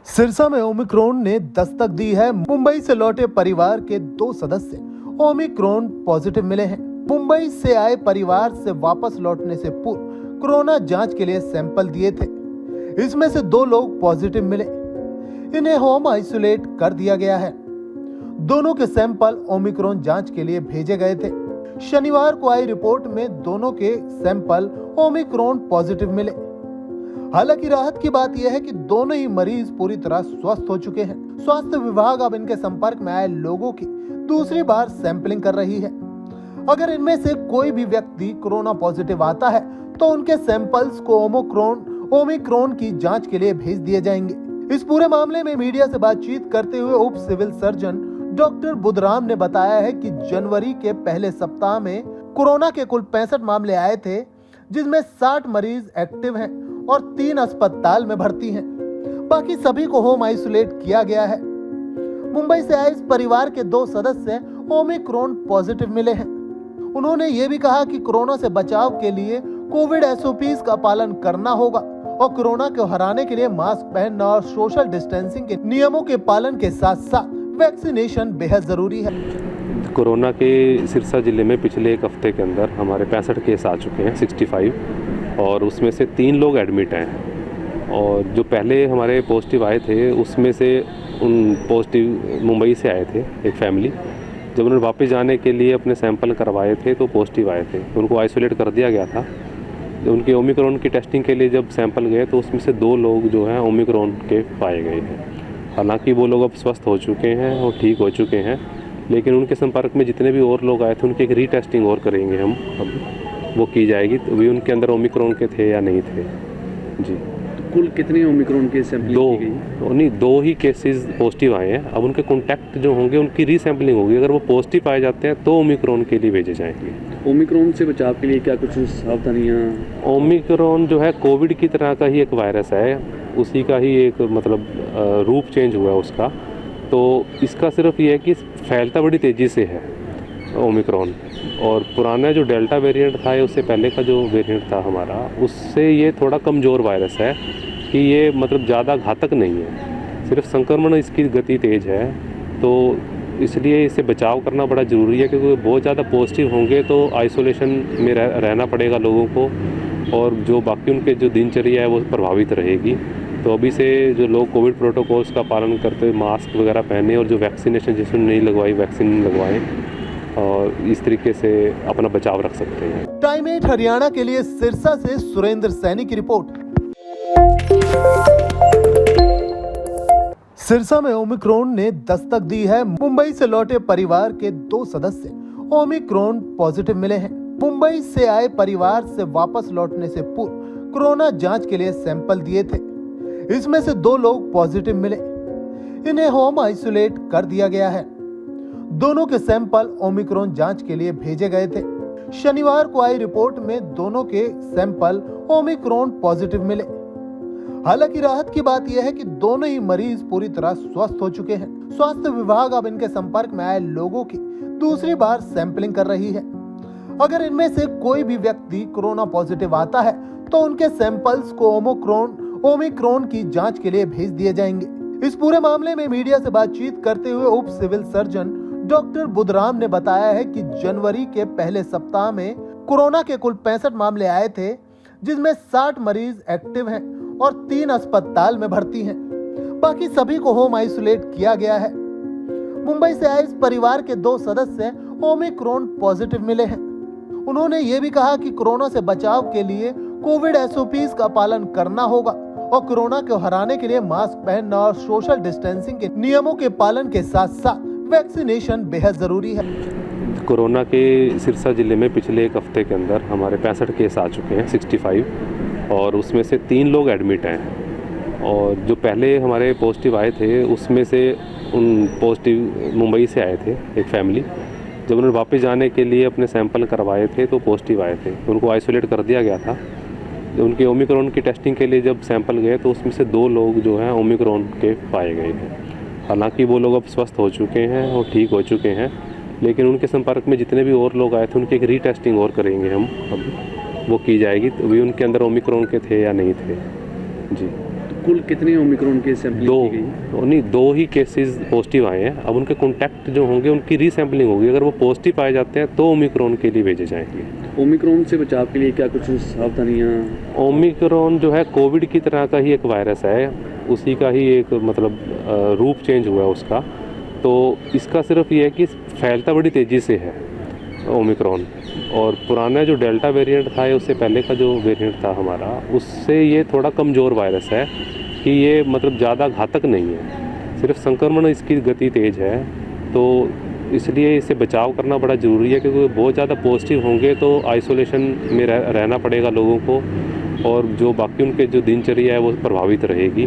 सिरसा में ओमिक्रॉन ने दस्तक दी है। मुंबई से लौटे परिवार के 2 सदस्य ओमिक्रॉन पॉजिटिव मिले हैं। मुंबई से आए परिवार से वापस लौटने से पूर्व कोरोना जांच के लिए सैंपल दिए थे। इसमें से 2 लोग पॉजिटिव मिले। इन्हें होम आइसोलेट कर दिया गया है। दोनों के सैंपल ओमिक्रॉन जांच के लिए भेजे गए थे। शनिवार को आई रिपोर्ट में दोनों के सैंपल ओमिक्रॉन पॉजिटिव मिले। हालांकि राहत की बात यह है कि दोनों ही मरीज पूरी तरह स्वस्थ हो चुके हैं। स्वास्थ्य विभाग अब इनके संपर्क में आए लोगों की दूसरी बार सैंपलिंग कर रही है। अगर इनमें से कोई भी व्यक्ति कोरोना पॉजिटिव आता है तो उनके सैंपल्स को ओमिक्रॉन की जांच के लिए भेज दिए जाएंगे। इस पूरे मामले में मीडिया से बातचीत करते हुए उप सिविल सर्जन डॉक्टर बुधराम ने बताया है कि जनवरी के पहले सप्ताह में कोरोना के कुल 65 मामले आए थे, जिसमें 60 मरीज एक्टिव हैं और 3 अस्पताल में भर्ती हैं। बाकी सभी को होम आइसोलेट किया गया है। मुंबई से आए इस परिवार के 2 सदस्य ओमिक्रॉन पॉजिटिव मिले हैं। उन्होंने ये भी कहा कि कोरोना से बचाव के लिए कोविड SOPs का पालन करना होगा और कोरोना को हराने के लिए मास्क पहनना और सोशल डिस्टेंसिंग के नियमों के पालन के साथ साथ वैक्सीनेशन बेहद जरूरी है। कोरोना के सिरसा जिले में पिछले एक हफ्ते के अंदर हमारे 65 केस आ चुके हैं, 65, और उसमें से 3 लोग एडमिट हैं। और जो पहले हमारे पॉजिटिव आए थे उसमें से उन पॉजिटिव मुंबई से आए थे एक फैमिली। जब उन्होंने वापस जाने के लिए अपने सैंपल करवाए थे तो पॉजिटिव आए थे, तो उनको आइसोलेट कर दिया गया था। उनके ओमिक्रॉन की टेस्टिंग के लिए जब सैंपल गए तो उसमें से 2 लोग जो हैं ओमिक्रॉन के पाए गए हैं। हालांकि वो लोग अब स्वस्थ हो चुके हैं और ठीक हो चुके हैं, लेकिन उनके संपर्क में जितने भी और लोग आए थे उनकी एक रीटेस्टिंग और करेंगे हम, अब वो की जाएगी तो भी उनके अंदर ओमिक्रॉन के थे या नहीं थे। जी, तो कुल कितने ओमिक्रॉन के सैंपल की गई? 2 ही केसेस पॉजिटिव आए हैं। अब उनके कॉन्टैक्ट जो होंगे उनकी रीसैम्पलिंग होगी। अगर वो पॉजिटिव पाए जाते हैं तो ओमिक्रॉन के लिए भेजे जाएंगे। ओमिक्रॉन से बचाव के लिए क्या कुछ सावधानियाँ? ओमिक्रॉन जो है कोविड की तरह का ही एक वायरस है, उसी का ही एक मतलब रूप चेंज हुआ है उसका। तो इसका सिर्फ ये है कि फैलता बड़ी तेज़ी से है ओमिक्रॉन, और पुराना जो डेल्टा वेरिएंट था या उससे पहले का जो वेरिएंट था हमारा, उससे ये थोड़ा कमज़ोर वायरस है कि ये मतलब ज़्यादा घातक नहीं है, सिर्फ संक्रमण इसकी गति तेज़ है। तो इसलिए इससे बचाव करना बड़ा ज़रूरी है, क्योंकि बहुत ज़्यादा पॉजिटिव होंगे तो आइसोलेशन में रहना पड़ेगा लोगों को, और जो बाकी उनके जो दिनचर्या है वो प्रभावित रहेगी। तो अभी से जो लोग कोविड प्रोटोकॉल्स का पालन करते हुए मास्क वगैरह पहने, और जो वैक्सीनेशन जिसने नहीं लगवाई वैक्सीन लगवाएं, और इस तरीके से अपना बचाव रख सकते हैं। टाइम 8 हरियाणा के लिए सिरसा से सुरेंद्र सैनी की रिपोर्ट। सिरसा में ओमिक्रॉन ने दस्तक दी है। मुंबई से लौटे परिवार के 2 सदस्य ओमिक्रॉन पॉजिटिव मिले हैं। मुंबई से आए परिवार से वापस लौटने से पूर्व कोरोना जांच के लिए सैंपल दिए थे। इसमें से 2 लोग पॉजिटिव मिले। इन्हें होम आइसोलेट कर दिया गया है। दोनों के सैंपल ओमिक्रॉन जांच के लिए भेजे गए थे। शनिवार को आई रिपोर्ट में दोनों के सैंपल ओमिक्रॉन पॉजिटिव मिले। हालांकि राहत की बात यह है कि दोनों ही मरीज पूरी तरह स्वस्थ हो चुके हैं। स्वास्थ्य विभाग अब इनके संपर्क में आए लोगों की दूसरी बार सैंपलिंग कर रही है। अगर इनमें से कोई भी व्यक्ति कोरोना पॉजिटिव आता है तो उनके सैंपल्स को ओमिक्रॉन की जांच के लिए भेज दिए जाएंगे। इस पूरे मामले में मीडिया से बातचीत करते हुए उप सिविल सर्जन डॉक्टर बुधराम ने बताया है कि जनवरी के पहले सप्ताह में कोरोना के कुल 65 मामले आए थे, जिसमें 60 मरीज एक्टिव हैं और 3 अस्पताल में भर्ती हैं। बाकी सभी को होम आइसोलेट किया गया है। मुंबई से आए इस परिवार के 2 सदस्य ओमिक्रॉन पॉजिटिव मिले हैं। उन्होंने ये भी कहा कि कोरोना से बचाव के लिए कोविड SOPs का पालन करना होगा और कोरोना को हराने के लिए मास्क पहनना और सोशल डिस्टेंसिंग के नियमों के पालन के साथ साथ वैक्सीनेशन बेहद जरूरी है। कोरोना के सिरसा जिले में पिछले एक हफ्ते के अंदर हमारे 65 केस आ चुके हैं, 65, और उसमें से 3 लोग एडमिट हैं। और जो पहले हमारे पॉजिटिव आए थे उसमें से उन पॉजिटिव मुंबई से आए थे एक फैमिली। जब उन्होंने वापस जाने के लिए अपने सैंपल करवाए थे तो पॉजिटिव आए थे, तो उनको आइसोलेट कर दिया गया था। उनके ओमिक्रॉन की टेस्टिंग के लिए जब सैंपल गए तो उसमें से 2 लोग जो हैं ओमिक्रॉन के पाए गए हैं। हालांकि वो लोग अब स्वस्थ हो चुके हैं और ठीक हो चुके हैं, लेकिन उनके संपर्क में जितने भी और लोग आए थे उनकी एक रीटेस्टिंग और करेंगे हम, अब वो की जाएगी तो भी उनके अंदर ओमिक्रॉन के थे या नहीं थे। जी, कुल कितने ओमिक्रॉन के सैंपलिंग दो की गई? नहीं, 2 ही केसेस पॉजिटिव आए हैं। अब उनके कॉन्टैक्ट जो होंगे उनकी रीसैम्पलिंग होगी। अगर वो पॉजिटिव पाए जाते हैं तो ओमिक्रॉन के लिए भेजे जाएंगे। ओमिक्रॉन से बचाव के लिए क्या कुछ सावधानियां? ओमिक्रॉन जो है कोविड की तरह का ही एक वायरस है, उसी का ही एक मतलब रूप चेंज हुआ है उसका। तो इसका सिर्फ ये है कि फैलता बड़ी तेज़ी से है ओमिक्रॉन, और पुराना जो डेल्टा वेरिएंट था या उससे पहले का जो वेरिएंट था हमारा, उससे ये थोड़ा कमज़ोर वायरस है कि ये मतलब ज़्यादा घातक नहीं है, सिर्फ संक्रमण इसकी गति तेज़ है। तो इसलिए इससे बचाव करना बड़ा ज़रूरी है, क्योंकि बहुत ज़्यादा पॉजिटिव होंगे तो आइसोलेशन में रहना पड़ेगा लोगों को, और जो बाकी उनके जो दिनचर्या है वो प्रभावित रहेगी।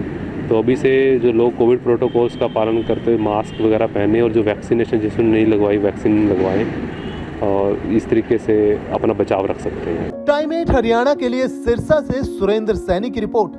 तो अभी से जो लोग कोविड प्रोटोकॉल्स का पालन करते हुए मास्क वगैरह पहने, और जो वैक्सीनेशन जिसने नहीं लगवाई वैक्सीन लगवाएं, और इस तरीके से अपना बचाव रख सकते हैं। टाइम 8 हरियाणा के लिए सिरसा से सुरेंद्र सैनी की रिपोर्ट।